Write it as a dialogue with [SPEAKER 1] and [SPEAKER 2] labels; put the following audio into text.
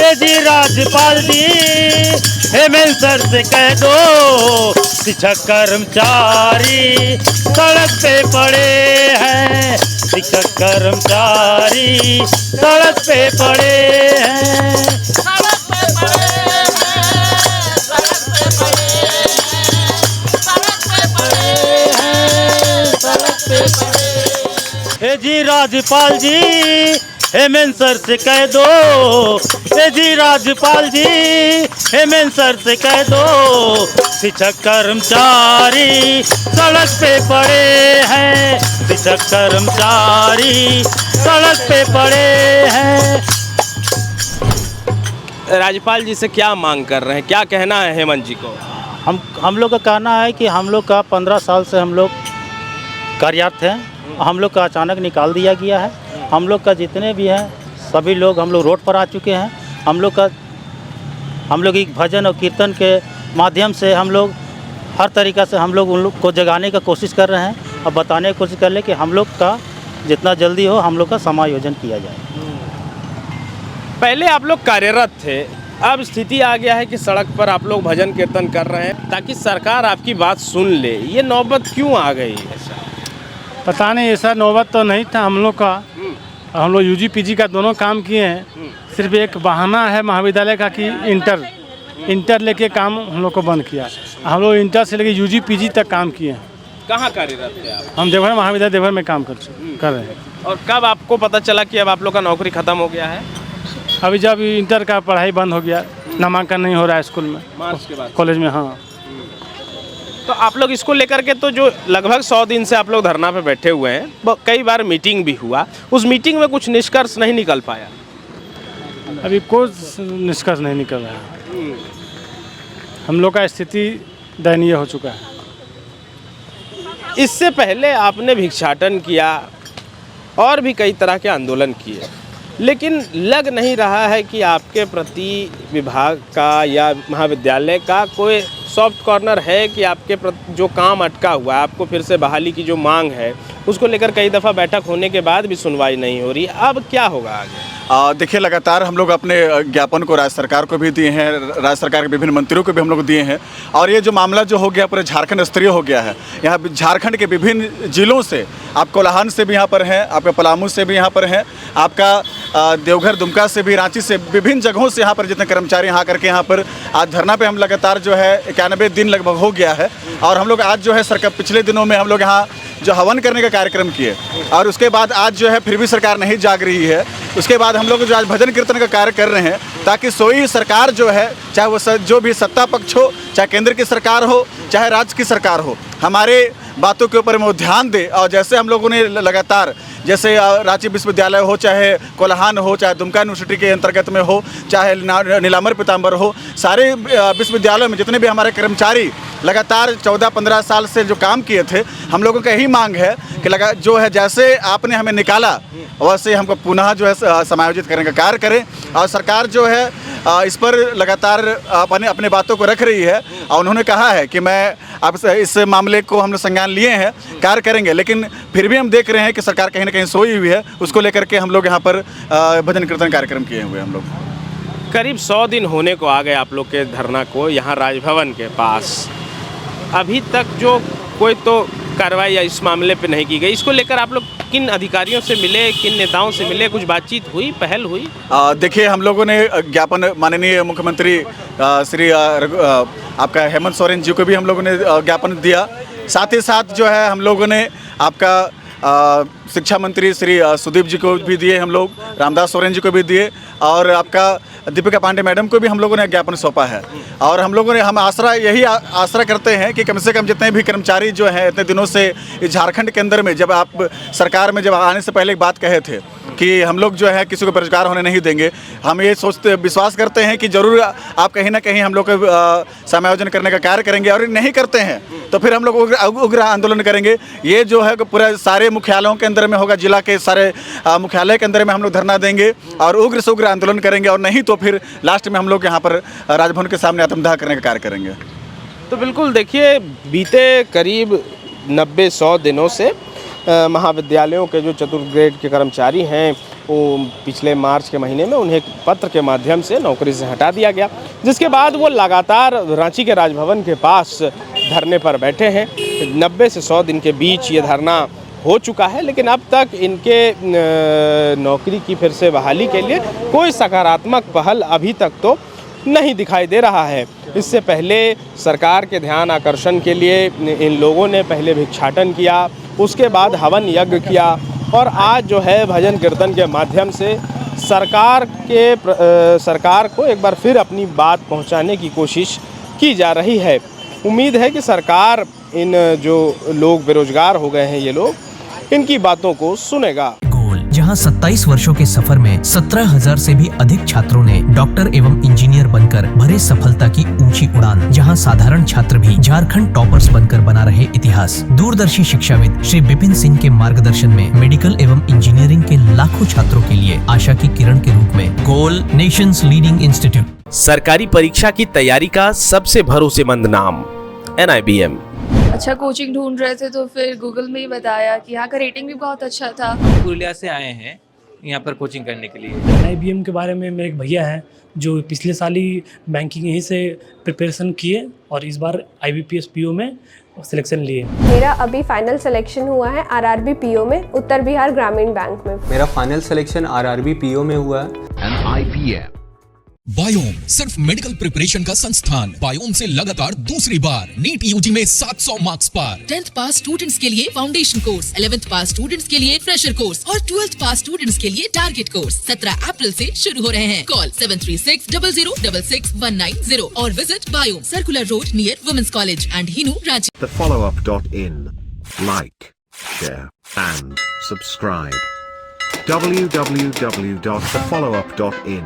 [SPEAKER 1] हे जी राज्यपाल जी, हेमंत सर से कह दो शिक्षक कर्मचारी सड़क पे पड़े हैं, शिक्षक कर्मचारी सड़क पे पड़े हैं,
[SPEAKER 2] सड़क पे पड़े हैं, सड़क पे पड़े हैं, सड़क पे पड़े हैं, सड़क पे पड़े।
[SPEAKER 1] हे जी राज्यपाल जी, हेमंत सर से कह दो, हे जी राज्यपाल जी, हेमंत सर से कह दो शिक्षक कर्मचारी सड़क पे पड़े हैं, शिक्षक कर्मचारी सड़क पे पड़े हैं।
[SPEAKER 3] राज्यपाल जी से क्या मांग कर रहे हैं, क्या कहना है हेमंत जी को?
[SPEAKER 1] हम लोग का कहना है कि हम लोग का 15 साल से हम लोग कार्यरत हैं, हम लोग का अचानक निकाल दिया गया है। हम लोग का जितने भी हैं सभी लोग हम लोग रोड पर आ चुके हैं। हम लोग एक भजन और कीर्तन के माध्यम से हम लोग हर तरीक़ा से हम लोग उन लोग को जगाने का कोशिश कर रहे हैं और बताने की कोशिश कर ले कि हम लोग का जितना जल्दी हो हम लोग का समायोजन किया जाए।
[SPEAKER 3] पहले आप लोग कार्यरत थे, अब स्थिति आ गया है कि सड़क पर आप लोग भजन कीर्तन कर रहे हैं ताकि सरकार आपकी बात सुन ले, ये नौबत क्यों आ गई है?
[SPEAKER 4] पता नहीं, ऐसा नौबत तो नहीं था हम लोग का। हम लोग यूजी पीजी का दोनों काम किए हैं। सिर्फ एक बहाना है महाविद्यालय का कि इंटर लेके काम हम लोग को बंद किया। हम लोग इंटर से लेके यूजी पीजी तक काम किए हैं।
[SPEAKER 3] कहाँ कार्यरत थे आप?
[SPEAKER 4] हम देवघर महाविद्यालय देवघर में काम कर रहे हैं।
[SPEAKER 3] और कब आपको पता चला कि अब आप लोग का नौकरी खत्म हो गया है?
[SPEAKER 4] अभी जब इंटर का पढ़ाई बंद हो गया, नामांकन नहीं हो रहा है स्कूल में,
[SPEAKER 3] मार्च के बाद
[SPEAKER 4] कॉलेज में। हाँ,
[SPEAKER 3] तो आप लोग इसको लेकर के तो जो लगभग 100 दिन से आप लोग धरना पे बैठे हुए हैं, कई बार मीटिंग भी हुआ, उस मीटिंग में कुछ निष्कर्ष नहीं निकल पाया।
[SPEAKER 4] अभी कोई निष्कर्ष नहीं निकल रहा है। हम लोग का स्थिति दयनीय हो चुका है।
[SPEAKER 3] इससे पहले आपने भिक्षाटन किया और भी कई तरह के आंदोलन किए, लेकिन लग नहीं रहा है कि आपके प्रति विभाग का या महाविद्यालय का कोई सॉफ्ट कॉर्नर है कि आपके जो काम अटका हुआ है, आपको फिर से बहाली की जो मांग है उसको लेकर कई दफ़ा बैठक होने के बाद भी सुनवाई नहीं हो रही। अब क्या होगा आगे?
[SPEAKER 5] देखिए, लगातार हम लोग अपने ज्ञापन को राज्य सरकार को भी दिए हैं, राज्य सरकार के विभिन्न मंत्रियों को भी हम लोग दिए हैं। और ये जो मामला जो हो गया पूरे झारखंड स्तरीय हो गया है। यहाँ झारखंड के विभिन्न जिलों से, आप कोल्हान से भी यहाँ पर हैं, आपका पलामू से भी यहाँ पर हैं, आपका देवघर दुमका से भी, रांची से, विभिन्न जगहों से यहाँ पर जितने कर्मचारी यहाँ करके यहाँ पर आज धरना पे हम लगातार जो है 91 दिन लगभग हो गया है। और हम लोग आज जो है सरकार, पिछले दिनों में हम लोग यहाँ जो हवन करने का कार्यक्रम किए और उसके बाद आज जो है फिर भी सरकार नहीं जाग रही है। उसके बाद हम लोग जो आज भजन कीर्तन का कार्य कर रहे हैं ताकि सोई सरकार जो है, चाहे वो जो भी सत्ता पक्ष हो, चाहे केंद्र की सरकार हो, चाहे राज्य की सरकार हो, हमारे बातों के ऊपर वो ध्यान दे। और जैसे हम लोगों ने लगातार, जैसे रांची विश्वविद्यालय हो, चाहे कोल्हान हो, चाहे दुमका यूनिवर्सिटी के अंतर्गत में हो, चाहे नीलांबर पीताम्बर हो, सारे विश्वविद्यालयों में जितने भी हमारे कर्मचारी लगातार 14-15 साल से जो काम किए थे, हम लोगों का यही मांग है कि जो है जैसे आपने हमें निकाला वैसे हमको पुनः जो है समायोजित करने का कार्य करें। और सरकार जो है इस पर लगातार अपने बातों को रख रही है और उन्होंने कहा है कि मैं अब इस मामले को हम लोग संज्ञान लिए हैं, कार्य करेंगे। लेकिन फिर भी हम देख रहे हैं कि सरकार कहीं ना कहीं सोई हुई है। उसको लेकर के हम लोग यहाँ पर भजन कीर्तन कार्यक्रम किए हुए हम लोग।
[SPEAKER 3] करीब 100 दिन होने को आ गए आप लोग के धरना को यहाँ राजभवन के पास। अभी तक जो कोई तो कार्रवाई या इस मामले पे नहीं की गई, इसको लेकर आप लोग किन अधिकारियों से मिले, किन नेताओं से मिले, कुछ बातचीत हुई, पहल हुई?
[SPEAKER 5] देखिए, हम लोगों ने ज्ञापन माननीय मुख्यमंत्री श्री आपका हेमंत सोरेन जी को भी हम लोगों ने ज्ञापन दिया। साथ ही साथ जो है हम लोगों ने आपका शिक्षा मंत्री श्री सुदीप जी को भी दिए, हम लोग रामदास सोरेन जी को भी दिए और आपका दीपिका पांडे मैडम को भी हम लोगों ने ज्ञापन सौंपा है। और हम लोगों ने यही आशा करते हैं कि कम से कम जितने भी कर्मचारी जो हैं इतने दिनों से इस झारखंड के अंदर में, जब आप सरकार में जब आने से पहले एक बात कहे थे कि हम लोग जो है किसी को बेरोजगार होने नहीं देंगे, हम ये विश्वास करते हैं कि ज़रूर आप कहीं ना कहीं हम लोग को समायोजन करने का कार्य करेंगे। और नहीं करते हैं तो फिर हम लोग उग्र आंदोलन करेंगे। ये जो है पूरा सारे मुख्यालयों के अंदर में होगा, जिला के सारे मुख्यालय के अंदर में हम लोग धरना देंगे और उग्र से उग्र आंदोलन करेंगे। और नहीं तो फिर लास्ट में हम लोग यहाँ पर राजभवन के सामने आत्मदाह करने का कार्य करेंगे।
[SPEAKER 3] तो बिल्कुल देखिए, बीते करीब 90-100 दिनों से महाविद्यालयों के जो चतुर्थ ग्रेड के कर्मचारी हैं वो पिछले मार्च के महीने में उन्हें पत्र के माध्यम से नौकरी से हटा दिया गया, जिसके बाद वो लगातार रांची के राजभवन के पास धरने पर बैठे हैं। 90 से 100 दिन के बीच ये धरना हो चुका है, लेकिन अब तक इनके नौकरी की फिर से बहाली के लिए कोई सकारात्मक पहल अभी तक तो नहीं दिखाई दे रहा है। इससे पहले सरकार के ध्यान आकर्षण के लिए इन लोगों ने पहले भिक्षाटन किया, उसके बाद हवन यज्ञ किया और आज जो है भजन कीर्तन के माध्यम से सरकार को एक बार फिर अपनी बात पहुंचाने की कोशिश की जा रही है। उम्मीद है कि सरकार इन जो लोग बेरोजगार हो गए हैं, ये लोग इनकी बातों को सुनेगा।
[SPEAKER 6] जहां 27 वर्षों के सफर में 17,000 से भी अधिक छात्रों ने डॉक्टर एवं इंजीनियर बनकर भरे सफलता की ऊंची उड़ान, जहां साधारण छात्र भी झारखंड टॉपर्स बनकर बना रहे इतिहास। दूरदर्शी शिक्षाविद श्री विपिन सिंह के मार्गदर्शन में मेडिकल एवं इंजीनियरिंग के लाखों छात्रों के लिए आशा की किरण के रूप में गोल नेशंस लीडिंग इंस्टीट्यूट।
[SPEAKER 7] सरकारी परीक्षा की तैयारी का सबसे भरोसेमंद नाम NIBM।
[SPEAKER 8] अच्छा कोचिंग ढूंढ रहे थे तो फिर गूगल में ही बताया कि यहाँ का रेटिंग भी बहुत अच्छा था।
[SPEAKER 9] पुरुलिया से आए हैं यहाँ पर कोचिंग करने के लिए।
[SPEAKER 10] IBM के बारे में मेरे एक भैया हैं जो पिछले साल ही बैंकिंग यहीं से प्रिपरेशन किए और इस बार IBPS PO में सिलेक्शन लिए।
[SPEAKER 11] मेरा अभी फाइनल सिलेक्शन हुआ है RRB PO में, उत्तर बिहार ग्रामीण बैंक में।
[SPEAKER 12] मेरा फाइनल सिलेक्शन RRB PO में हुआ है।
[SPEAKER 13] बायोम सिर्फ मेडिकल प्रिपरेशन का संस्थान। बायोम से लगातार दूसरी बार नीट UG में 700 मार्क्स पर।
[SPEAKER 14] 10th पास स्टूडेंट्स के लिए फाउंडेशन कोर्स, 11th पास स्टूडेंट्स के लिए फ्रेशर कोर्स और 12th पास स्टूडेंट्स के लिए टारगेट कोर्स 17 अप्रैल से शुरू हो रहे हैं। कॉल 7360066190 और visit Biome, circular road near women's college and Hinoo, Ranchi.
[SPEAKER 15] thefollowup.in, like, share and subscribe. www.thefollowup.in